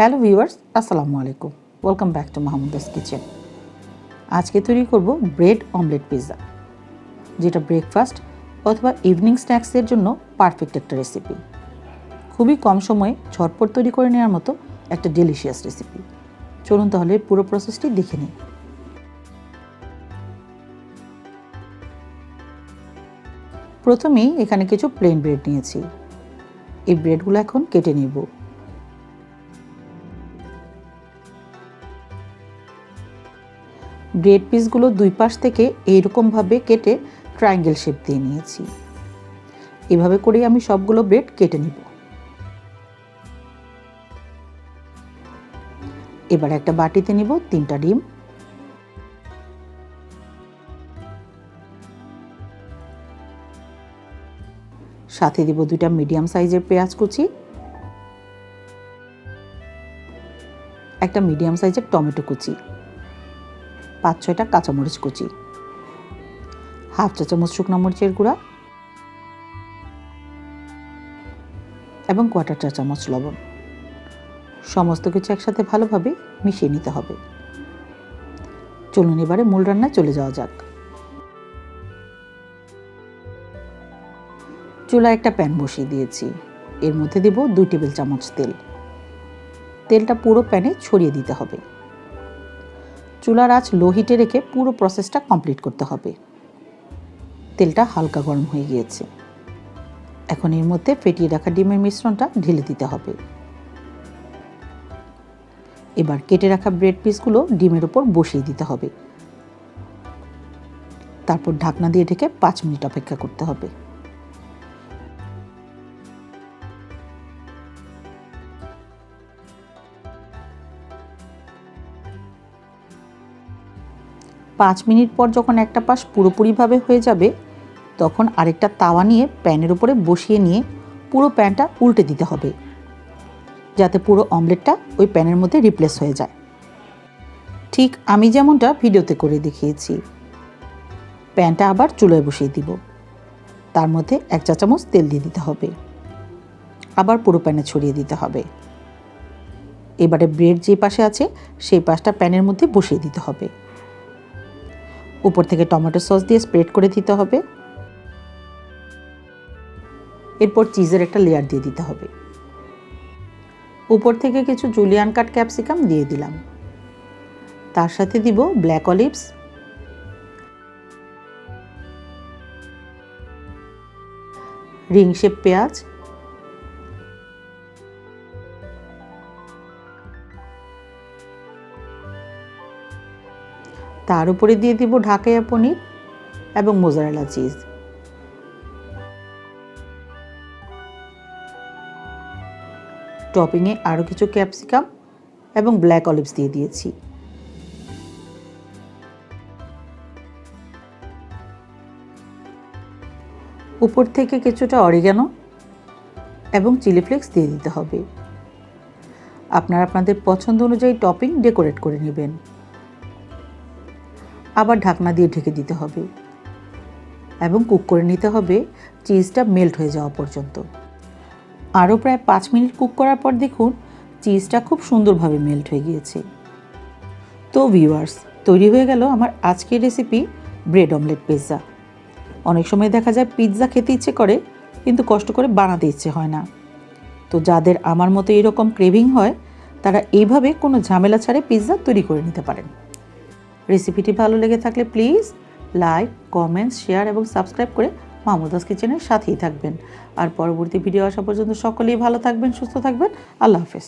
Hello viewers, আসসালামু আলাইকুম। Welcome back to Mahmuda's kitchen. আজকে তৈরি করব ব্রেড অমলেট পিৎজা, যেটা ব্রেকফাস্ট অথবা ইভিনিং স্ন্যাক্সের জন্য পারফেক্ট একটা রেসিপি। খুবই কম সময়ে ঝটপট তৈরি করে নেওয়ার মতো একটা ডেলিশিয়াস রেসিপি। চলুন তাহলে পুরো প্রসেসটি দেখে নিই। প্রথমেই এখানে কিছু প্লেন ব্রেড নিয়েছি। এই ব্রেডগুলো এখন কেটে নেব। ব্রেড পিসগুলো দুই পাশ থেকে এইরকমভাবে কেটে ট্রায়াঙ্গেল শেপ দিয়ে নিয়েছি। এভাবে করেই আমি সবগুলো ব্রেড কেটে নিব। এবার একটা বাটিতে নিব 3টা ডিম, সাথে দিব 2টা মিডিয়াম সাইজের পেঁয়াজ কুচি, একটা মিডিয়াম সাইজের টমেটো কুচি, 5-6টা কাঁচামরিচ কুচি, হাফ চা চামচ শুকনো মরিচের গুঁড়া এবং 1/4 চা চামচ লবণ। সমস্ত কিছু একসাথে ভালোভাবে মিশিয়ে নিতে হবে। চলুন এবারে মূল রান্নায় চলে যাওয়া যাক। চুলায় একটা প্যান বসিয়ে দিয়েছি। এর মধ্যে দেব 2 টেবিল চামচ তেল। তেলটা পুরো প্যানে ছড়িয়ে দিতে হবে। চুলার আঁচ লো হিটে রেখে পুরো প্রসেসটা কমপ্লিট করতে হবে। তেলটা হালকা গরম হয়ে গিয়েছে। এখন এর মধ্যে ফেটিয়ে রাখা ডিমের মিশ্রণটা ঢেলে দিতে হবে। এবার কেটে রাখা ব্রেড পিসগুলো ডিমের উপর বসিয়ে দিতে হবে। তারপর ঢাকনা দিয়ে ঢেকে 5 মিনিট অপেক্ষা করতে হবে। পাঁচ মিনিট পর যখন একটা পাশ পুরোপুরিভাবে হয়ে যাবে, তখন আরেকটা তাওয়া নিয়ে প্যানের উপরে বসিয়ে নিয়ে পুরো প্যানটা উল্টে দিতে হবে, যাতে পুরো অমলেটটা ওই প্যানের মধ্যে রিপ্লেস হয়ে যায়। ঠিক আমি যেমনটা ভিডিওতে করে দেখিয়েছি। প্যানটা আবার চুলায় বসিয়ে দিব। তার মধ্যে 1 চা চামচ তেল দিয়ে দিতে হবে। আবার পুরো প্যানে ছড়িয়ে দিতে হবে। এবারে ব্রেড যে পাশে আছে সেই পাশটা প্যানের মধ্যে বসিয়ে দিতে হবে। উপর থেকে টমেটো সস দিয়ে স্প্রেড করে দিতে হবে। এরপর চিজের একটা লেয়ার দিয়ে দিতে হবে। উপর থেকে কিছু জুলিয়ান কাট ক্যাপসিকাম দিয়ে দিলাম। তার সাথে দিব ব্ল্যাক অলিভস, রিং শেপ পেঁয়াজ, তার উপরে দিয়ে দিব ঢাকাইয়া পনির এবং মোজারেলা চিজ। টপিংয়ে আরও কিছু ক্যাপসিকাম এবং ব্ল্যাক অলিভস দিয়ে দিয়েছি। উপর থেকে কিছুটা অরিগানো এবং চিলি ফ্লেক্স দিয়ে দিতে হবে। আপনারা আপনাদের পছন্দ অনুযায়ী টপিং ডেকোরেট করে নেবেন। আবার ঢাকনা দিয়ে ঢেকে দিতে হবে এবং কুক করে নিতে হবে চিজটা মেল্ট হয়ে যাওয়া পর্যন্ত। আরও প্রায় 5 মিনিট কুক করার পর দেখুন চিজটা খুব সুন্দরভাবে মেল্ট হয়ে গিয়েছে। তো ভিউয়ার্স, তৈরি হয়ে গেল আমার আজকের রেসিপি ব্রেড অমলেট পিৎজা। অনেক সময় দেখা যায় পিৎজা খেতে ইচ্ছে করে, কিন্তু কষ্ট করে বানাতে ইচ্ছে হয় না। তো যাদের আমার মতো এরকম ক্রেভিং হয়, তারা এইভাবে কোনো ঝামেলা ছাড়ে পিৎজা তৈরি করে নিতে পারেন। রেসিপিটি ভালো লেগে থাকলে প্লিজ লাইক, কমেন্টস, শেয়ার এবং সাবস্ক্রাইব করে মাহমুদাস কিচেনের সাথেই থাকবেন। আর পরবর্তী ভিডিও আসা পর্যন্ত সকলেই ভালো থাকবেন, সুস্থ থাকবেন। আল্লাহ হাফেজ।